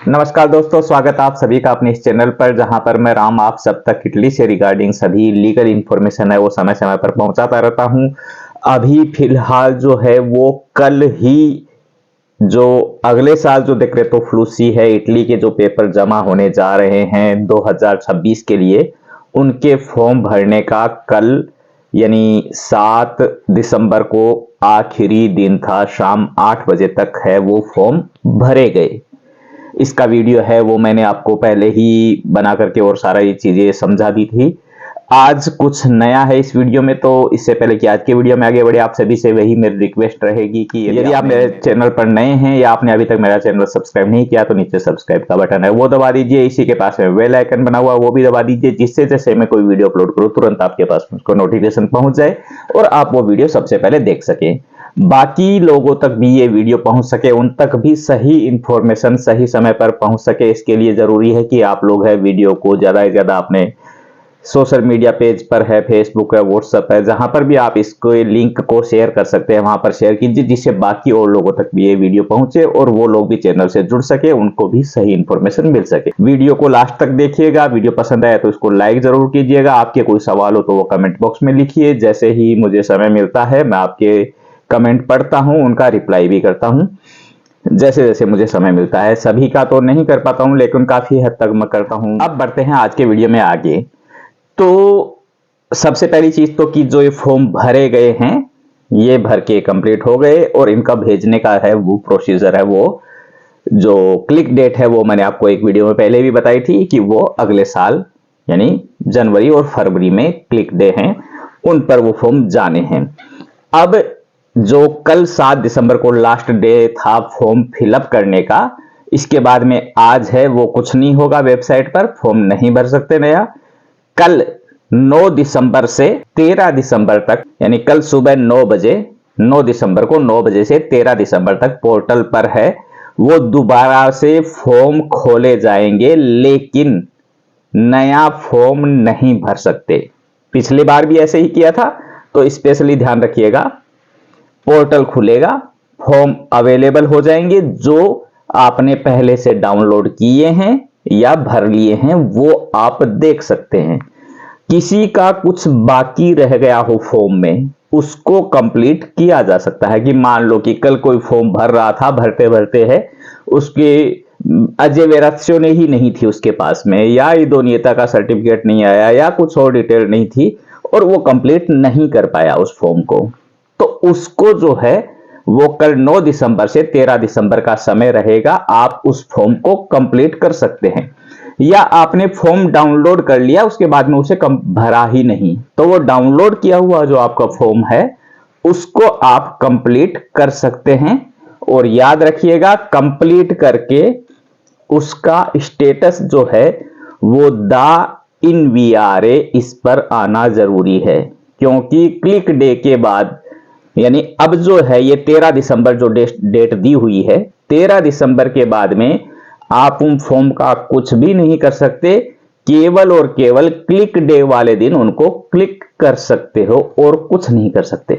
नमस्कार दोस्तों, स्वागत आप सभी का अपने इस चैनल पर, जहां पर मैं राम आप सब तक इटली से रिगार्डिंग सभी लीगल इंफॉर्मेशन है वो समय समय पर पहुंचाता रहता हूं। अभी फिलहाल जो है वो कल ही जो अगले साल जो डिक्रेटो फ्लूसी है, इटली के जो पेपर जमा होने जा रहे हैं 2026 के लिए, उनके फॉर्म भरने का कल यानी 7 दिसंबर को आखिरी दिन था। शाम 8 बजे तक है वो फॉर्म भरे गए। इसका वीडियो है वो मैंने आपको पहले ही बना करके और सारा ये चीजें समझा दी थी। आज कुछ नया है इस वीडियो में, तो इससे पहले कि आज के वीडियो में आगे बढ़े, आप सभी से वही मेरी रिक्वेस्ट रहेगी कि यदि आप मेरे चैनल पर नए हैं या आपने अभी तक मेरा चैनल सब्सक्राइब नहीं किया तो नीचे सब्सक्राइब का बटन है वो दबा दीजिए। इसी के पास में बेल आइकन बना हुआ वो भी दबा दीजिए, जिससे जैसे मैं कोई वीडियो अपलोड करूँ तुरंत आपके पास उसको नोटिफिकेशन पहुंच जाए और आप वो वीडियो सबसे पहले देख सके। बाकी लोगों तक भी ये वीडियो पहुंच सके, उन तक भी सही इंफॉर्मेशन सही समय पर पहुंच सके, इसके लिए जरूरी है कि आप लोग है वीडियो को ज्यादा से ज्यादा अपने सोशल मीडिया पेज पर है, फेसबुक है, व्हाट्सएप है, जहां पर भी आप इसको लिंक को शेयर कर सकते हैं वहां पर शेयर कीजिए, जिससे बाकी और लोगों तक भी ये वीडियो पहुंचे और वो लोग भी चैनल से जुड़ सके, उनको भी सही इंफॉर्मेशन मिल सके। वीडियो को लास्ट तक देखिएगा। वीडियो पसंद आया तो इसको लाइक जरूर कीजिएगा। आपके कोई सवाल हो तो वो कमेंट बॉक्स में लिखिए। जैसे ही मुझे समय मिलता है मैं आपके कमेंट पढ़ता हूं, उनका रिप्लाई भी करता हूं जैसे जैसे मुझे समय मिलता है। सभी का तो नहीं कर पाता हूं, लेकिन काफी हद तक मैं करता हूं। अब बढ़ते हैं आज के वीडियो में आगे। तो सबसे पहली चीज तो कि जो ये फॉर्म भरे गए हैं ये भर के कंप्लीट हो गए और इनका भेजने का है वो प्रोसीजर है, वो जो क्लिक डेट है वो मैंने आपको एक वीडियो में पहले भी बताई थी कि वो अगले साल यानी जनवरी और फरवरी में क्लिक डे हैं, उन पर वो फॉर्म जाने हैं। अब जो कल 7 दिसंबर को लास्ट डे था फॉर्म फिलअप करने का, इसके बाद में आज है वो कुछ नहीं होगा, वेबसाइट पर फॉर्म नहीं भर सकते नया। कल 9 दिसंबर से 13 दिसंबर तक यानी कल सुबह 9 बजे, 9 दिसंबर को 9 बजे से 13 दिसंबर तक पोर्टल पर है वो दोबारा से फॉर्म खोले जाएंगे, लेकिन नया फॉर्म नहीं भर सकते। पिछली बार भी ऐसे ही किया था, तो स्पेशली ध्यान रखिएगा। पोर्टल खुलेगा, फॉर्म अवेलेबल हो जाएंगे, जो आपने पहले से डाउनलोड किए हैं या भर लिए हैं वो आप देख सकते हैं। किसी का कुछ बाकी रह गया हो फॉर्म में, उसको कंप्लीट किया जा सकता है। कि मान लो कि कल कोई फॉर्म भर रहा था, भरते भरते है उसके अजेवेरास्यो ही नहीं थी उसके पास में, या इदोनियता का सर्टिफिकेट नहीं आया, या कुछ और डिटेल नहीं थी और वो कंप्लीट नहीं कर पाया उस फॉर्म को, तो उसको जो है वो कल 9 दिसंबर से 13 दिसंबर का समय रहेगा, आप उस फॉर्म को कंप्लीट कर सकते हैं। या आपने फॉर्म डाउनलोड कर लिया उसके बाद में उसे भरा ही नहीं, तो वो डाउनलोड किया हुआ जो आपका फॉर्म है उसको आप कंप्लीट कर सकते हैं। और याद रखिएगा, कंप्लीट करके उसका स्टेटस जो है वो दा इनवियारे इस पर आना जरूरी है, क्योंकि क्लिक डे के बाद यानी अब जो है ये 13 दिसंबर जो डेट दी हुई है, 13 दिसंबर के बाद में आप उन फॉर्म का कुछ भी नहीं कर सकते, केवल और केवल क्लिक डे वाले दिन उनको क्लिक कर सकते हो और कुछ नहीं कर सकते।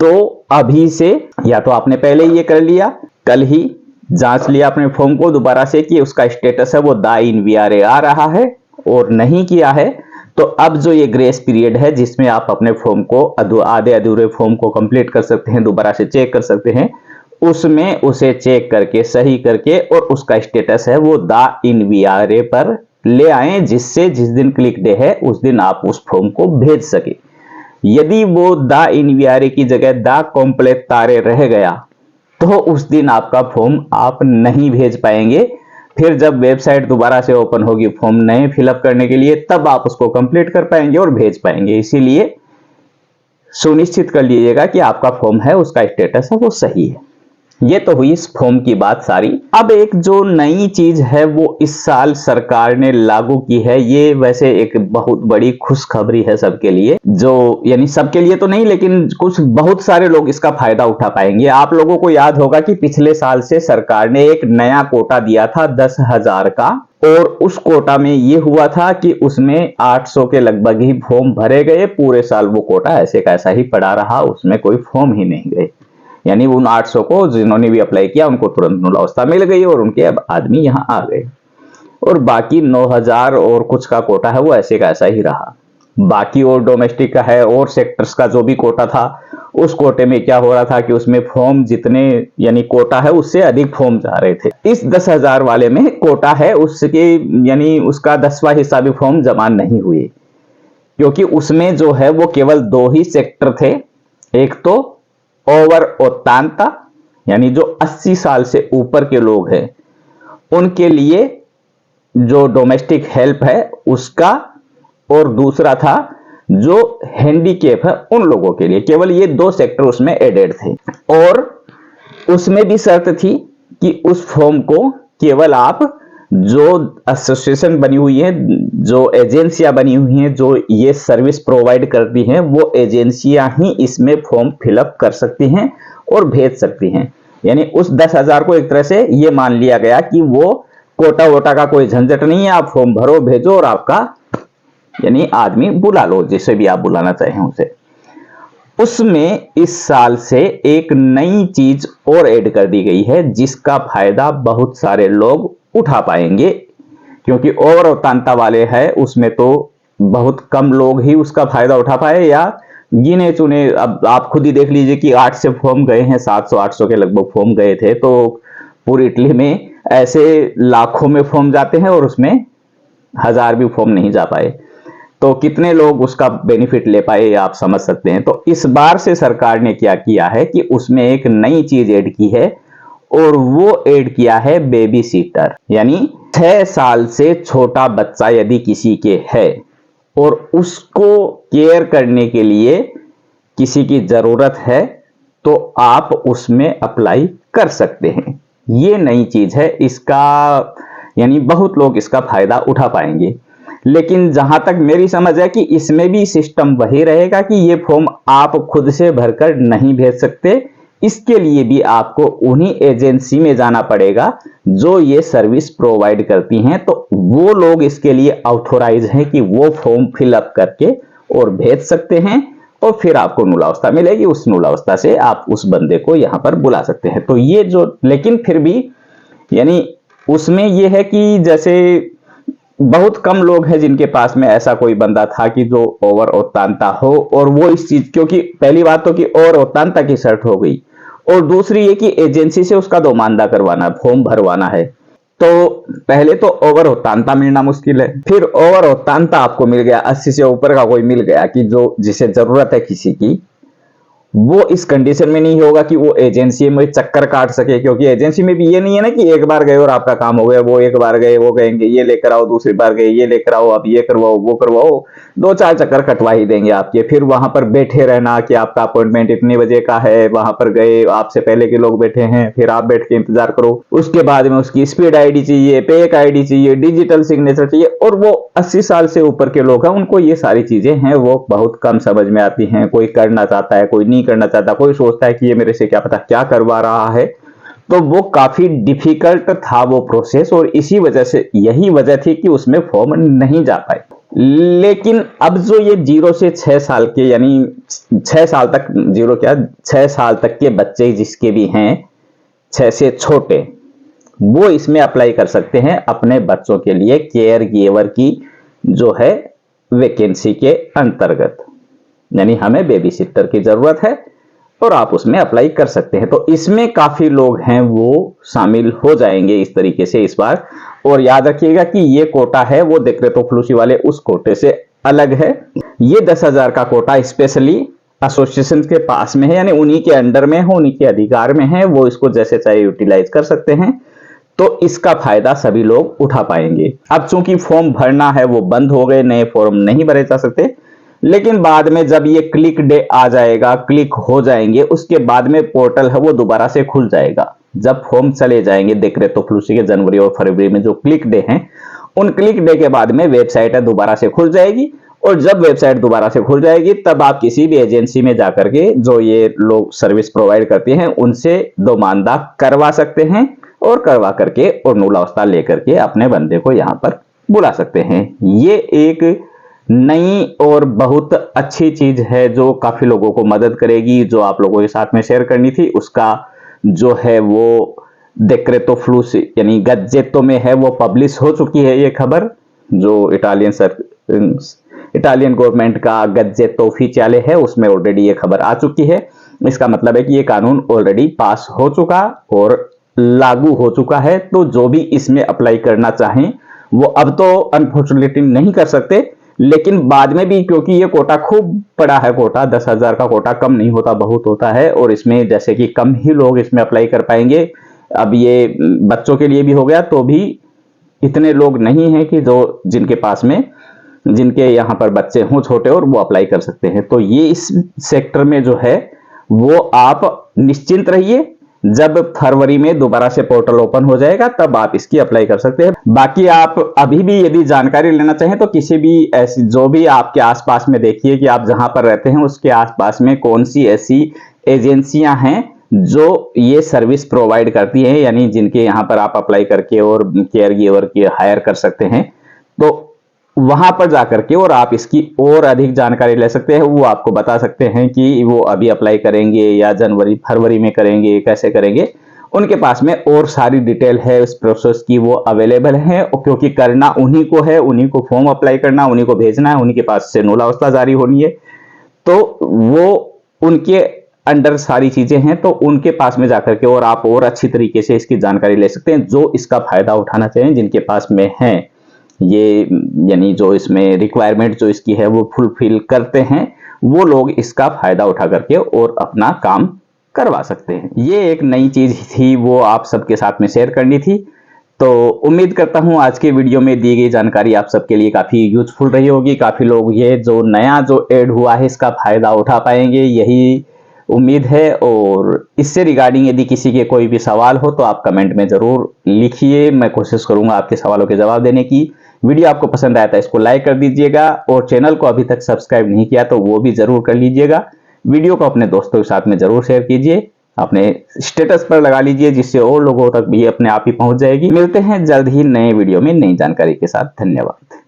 तो अभी से या तो आपने पहले ये कर लिया, कल ही जांच लिया अपने फॉर्म को दोबारा से कि उसका स्टेटस है वो दा इनवियारे आ रहा है, और नहीं किया है तो अब जो ये ग्रेस पीरियड है जिसमें आप अपने फॉर्म को आधे अधूरे फॉर्म को कंप्लीट कर सकते हैं, दोबारा से चेक कर सकते हैं, उसमें उसे चेक करके सही करके और उसका स्टेटस है वो दा इनवियारे पर ले आए, जिससे जिस दिन क्लिक डे है उस दिन आप उस फॉर्म को भेज सके। यदि वो दा इनवियारे की जगह दा कॉम्प्लेट तारे रह गया तो उस दिन आपका फॉर्म आप नहीं भेज पाएंगे। फिर जब वेबसाइट दोबारा से ओपन होगी फॉर्म नए फिलअप करने के लिए, तब आप उसको कंप्लीट कर पाएंगे और भेज पाएंगे। इसीलिए सुनिश्चित कर लीजिएगा कि आपका फॉर्म है उसका स्टेटस है वो सही है। ये तो हुई इस फॉर्म की बात सारी। अब एक जो नई चीज है वो इस साल सरकार ने लागू की है, ये वैसे एक बहुत बड़ी खुशखबरी है सबके लिए, जो यानी सबके लिए तो नहीं लेकिन कुछ बहुत सारे लोग इसका फायदा उठा पाएंगे। आप लोगों को याद होगा कि पिछले साल से सरकार ने एक नया कोटा दिया था 10,000 का, और उस कोटा में ये हुआ था कि उसमें 800 के लगभग ही फॉर्म भरे गए, पूरे साल वो कोटा ऐसे का ऐसा ही पड़ा रहा, उसमें कोई फॉर्म ही नहीं गए। यानी उन 800 को जिन्होंने भी अप्लाई किया उनको तुरंत मूलावस्था मिल गई और उनके अब आदमी यहाँ आ गए। और बाकी 9000 और कुछ का कोटा है वो ऐसे का ऐसा ही रहा। बाकी और डोमेस्टिक का है और सेक्टर्स का जो भी कोटा था, उस कोटे में क्या हो रहा था कि उसमें फॉर्म जितने यानी कोटा है उससे अधिक फॉर्म जा रहे थे। इस 10,000 वाले में कोटा है उसके यानी उसका 10वां हिस्सा भी फॉर्म जमा नहीं हुए, क्योंकि उसमें जो है वो केवल 2 ही सेक्टर थे। एक तो ओवर ओतांता यानी जो 80 साल से ऊपर के लोग हैं उनके लिए जो डोमेस्टिक हेल्प है उसका, और दूसरा था जो हैंडीकैप है उन लोगों के लिए। केवल ये 2 सेक्टर उसमें एडेड थे। और उसमें भी शर्त थी कि उस फॉर्म को केवल आप जो एसोसिएशन बनी हुई है, जो एजेंसियां बनी हुई हैं जो ये सर्विस प्रोवाइड करती हैं, वो एजेंसियां ही इसमें फॉर्म फिलअप कर सकती हैं और भेज सकती हैं। यानी उस 10,000 को एक तरह से ये मान लिया गया कि वो कोटा वोटा का कोई झंझट नहीं है, आप फॉर्म भरो भेजो और आपका यानी आदमी बुला लो जिसे भी आप बुलाना चाहें उसे। उसमें इस साल से एक नई चीज और ऐड कर दी गई है जिसका फायदा बहुत सारे लोग उठा पाएंगे, क्योंकि ओवर ओतांता वाले हैं उसमें तो बहुत कम लोग ही उसका फायदा उठा पाए या गिने चुने। अब आप खुद ही देख लीजिए कि 8 से फॉर्म गए हैं, 700-800 के लगभग फॉर्म गए थे, तो पूरी इटली में ऐसे लाखों में फॉर्म जाते हैं और उसमें 1000 भी फॉर्म नहीं जा पाए। तो कितने लोग उसका बेनिफिट ले पाए आप समझ सकते हैं। तो इस बार से सरकार ने क्या किया है कि उसमें एक नई चीज ऐड की है और वो ऐड किया है बेबी सीटर। यानी 6 साल से छोटा बच्चा यदि किसी के है और उसको केयर करने के लिए किसी की जरूरत है तो आप उसमें अप्लाई कर सकते हैं। ये नई चीज है, इसका यानी बहुत लोग इसका फायदा उठा पाएंगे। लेकिन जहां तक मेरी समझ है कि इसमें भी सिस्टम वही रहेगा कि ये फॉर्म आप खुद से भरकर नहीं भेज सकते, इसके लिए भी आपको उन्हीं एजेंसी में जाना पड़ेगा जो ये सर्विस प्रोवाइड करती हैं। तो वो लोग इसके लिए ऑथोराइज हैं कि वो फॉर्म फिलअप करके और भेज सकते हैं और फिर आपको मूलावस्था मिलेगी। उस मूलावस्था से आप उस बंदे को यहां पर बुला सकते हैं। तो ये जो, लेकिन फिर भी यानी उसमें ये है कि जैसे बहुत कम लोग हैं जिनके पास में ऐसा कोई बंदा था कि जो ओवर ओतांता हो और वो इस चीज, क्योंकि पहली बात तो कि ओवर ओतांता की शर्त हो गई और दूसरी ये कि एजेंसी से उसका दोमानदा करवाना, फॉर्म भरवाना है। तो पहले तो ओवर ओतांता मिलना मुश्किल है, फिर ओवर ओतांता आपको मिल गया, 80 से ऊपर का कोई मिल गया कि जो जिसे जरूरत है किसी की, वो इस कंडीशन में नहीं होगा कि वो एजेंसी में चक्कर काट सके। क्योंकि एजेंसी में भी ये नहीं है ना कि एक बार गए और आपका काम हो गया। वो एक बार गए वो कहेंगे ये लेकर आओ, दूसरी बार गए ये लेकर आओ, अब ये करवाओ वो करवाओ, 2-4 चक्कर कटवा ही देंगे आपके। फिर वहां पर बैठे रहना कि आपका अपॉइंटमेंट इतने बजे का है, वहां पर गए आपसे पहले के लोग बैठे हैं, फिर आप बैठ के इंतजार करो। उसके बाद में उसकी स्पीड आईडी चाहिए, पेक आईडी चाहिए, डिजिटल सिग्नेचर चाहिए। और वो 80 साल से ऊपर के लोग हैं, उनको ये सारी चीजें हैं वो बहुत कम समझ में आती हैं। कोई करना चाहता है, कोई नहीं करना चाहता, कोई सोचता है कि ये मेरे से क्या पता क्या करवा रहा है। तो वो काफी डिफिकल्ट था वो प्रोसेस और इसी वजह से, यही वजह थी कि उसमें फॉर्म नहीं जा पाए। लेकिन अब जो ये 0 से 6 साल के यानी 6 साल तक, 0 क्या 6 साल तक के बच्चे जिसके भी हैं 6 से छोटे, वो इसमें अप्लाई कर सकते हैं अपने बच्चों के लिए केयर गिवर की जो है वैकेंसी के अंतर्गत। यानी हमें बेबी सिटर की जरूरत है और आप उसमें अप्लाई कर सकते हैं। तो इसमें काफी लोग हैं वो शामिल हो जाएंगे इस तरीके से इस बार। और याद रखिएगा कि ये कोटा है वो डेक्रेटो फ्लूसी वाले उस कोटे से अलग है। ये 10,000 का कोटा स्पेशली एसोसिएशन के पास में है, यानी उन्हीं के अंडर में है, उन्हीं के अधिकार में है, वो इसको जैसे चाहे यूटिलाइज कर सकते हैं। तो इसका फायदा सभी लोग उठा पाएंगे। अब चूंकि फॉर्म भरना है वो बंद हो गए, नए फॉर्म नहीं भरे जा सकते, लेकिन बाद में जब ये क्लिक डे आ जाएगा, क्लिक हो जाएंगे, उसके बाद में पोर्टल है वो दोबारा से खुल जाएगा। जब फॉर्म चले जाएंगे डेक्रेटो फ्लूसी के जनवरी और फरवरी में जो क्लिक डे हैं, उन क्लिक डे के बाद में वेबसाइट है दोबारा से खुल जाएगी। और जब वेबसाइट दोबारा से खुल जाएगी तब आप किसी भी एजेंसी में जाकर के जो ये लोग सर्विस प्रोवाइड करते हैं उनसे दोमानदा करवा सकते हैं और करवा करके और मूलावस्था लेकर के अपने बंदे को यहाँ पर बुला सकते हैं। ये एक नई और बहुत अच्छी चीज है जो काफी लोगों को मदद करेगी, जो आप लोगों के साथ में शेयर करनी थी। उसका जो है वो डेक्रेटो फ्लूस यानी गजेटो में है, वो पब्लिश हो चुकी है ये खबर, जो इटालियन गवर्नमेंट का गजेटो ऑफिशियले है, उसमें ऑलरेडी ये खबर आ चुकी है। इसका मतलब है कि ये कानून ऑलरेडी पास हो चुका और लागू हो चुका है। तो जो भी इसमें अप्लाई करना चाहें वो अब तो अनफॉर्चुनेटली नहीं कर सकते, लेकिन बाद में भी, क्योंकि ये कोटा खूब बड़ा है, कोटा 10,000 का कोटा कम नहीं होता, बहुत होता है। और इसमें जैसे कि कम ही लोग इसमें अप्लाई कर पाएंगे। अब ये बच्चों के लिए भी हो गया, तो भी इतने लोग नहीं हैं कि जो जिनके यहाँ पर बच्चे हों छोटे और वो अप्लाई कर सकते हैं। तो ये इस सेक्टर में जो है वो आप निश्चिंत रहिए, जब फरवरी में दोबारा से पोर्टल ओपन हो जाएगा तब आप इसकी अप्लाई कर सकते हैं। बाकी आप अभी भी यदि जानकारी लेना चाहें तो किसी भी ऐसी, जो भी आपके आसपास में देखिए कि आप जहां पर रहते हैं उसके आसपास में कौन सी ऐसी एजेंसियां हैं जो ये सर्विस प्रोवाइड करती हैं, यानी जिनके यहाँ पर आप अप्लाई करके और केयर गिवर की हायर कर सकते हैं। तो वहां पर जाकर के और आप इसकी और अधिक जानकारी ले सकते हैं। वो आपको बता सकते हैं कि वो अभी अप्लाई करेंगे या जनवरी फरवरी में करेंगे, कैसे करेंगे। उनके पास में और सारी डिटेल है इस प्रोसेस की, वो अवेलेबल है। क्योंकि करना उन्हीं को है, उन्हीं को फॉर्म अप्लाई करना, उन्हीं को भेजना है, उन्हीं के पास से नूलावस्था जारी होनी है, तो वो उनके अंडर सारी चीजें हैं। तो उनके पास में जाकर के और आप और अच्छी तरीके से इसकी जानकारी ले सकते हैं। जो इसका फायदा उठाना चाहिए, जिनके पास में है ये, यानी जो इसमें रिक्वायरमेंट जो इसकी है वो फुलफिल करते हैं, वो लोग इसका फायदा उठा करके और अपना काम करवा सकते हैं। ये एक नई चीज थी, वो आप सबके साथ में शेयर करनी थी। तो उम्मीद करता हूं आज के वीडियो में दी गई जानकारी आप सबके लिए काफी यूजफुल रही होगी। काफी लोग ये जो नया जो ऐड हुआ है इसका फायदा उठा पाएंगे, यही उम्मीद है। और इससे रिगार्डिंग यदि किसी के कोई भी सवाल हो तो आप कमेंट में जरूर लिखिए, मैं कोशिश करूंगा आपके सवालों के जवाब देने की। वीडियो आपको पसंद आया तो इसको लाइक कर दीजिएगा, और चैनल को अभी तक सब्सक्राइब नहीं किया तो वो भी जरूर कर लीजिएगा। वीडियो को अपने दोस्तों के साथ में जरूर शेयर कीजिए, अपने स्टेटस पर लगा लीजिए, जिससे और लोगों तक भी अपने आप ही पहुंच जाएगी। मिलते हैं जल्द ही नए वीडियो में नई जानकारी के साथ। धन्यवाद।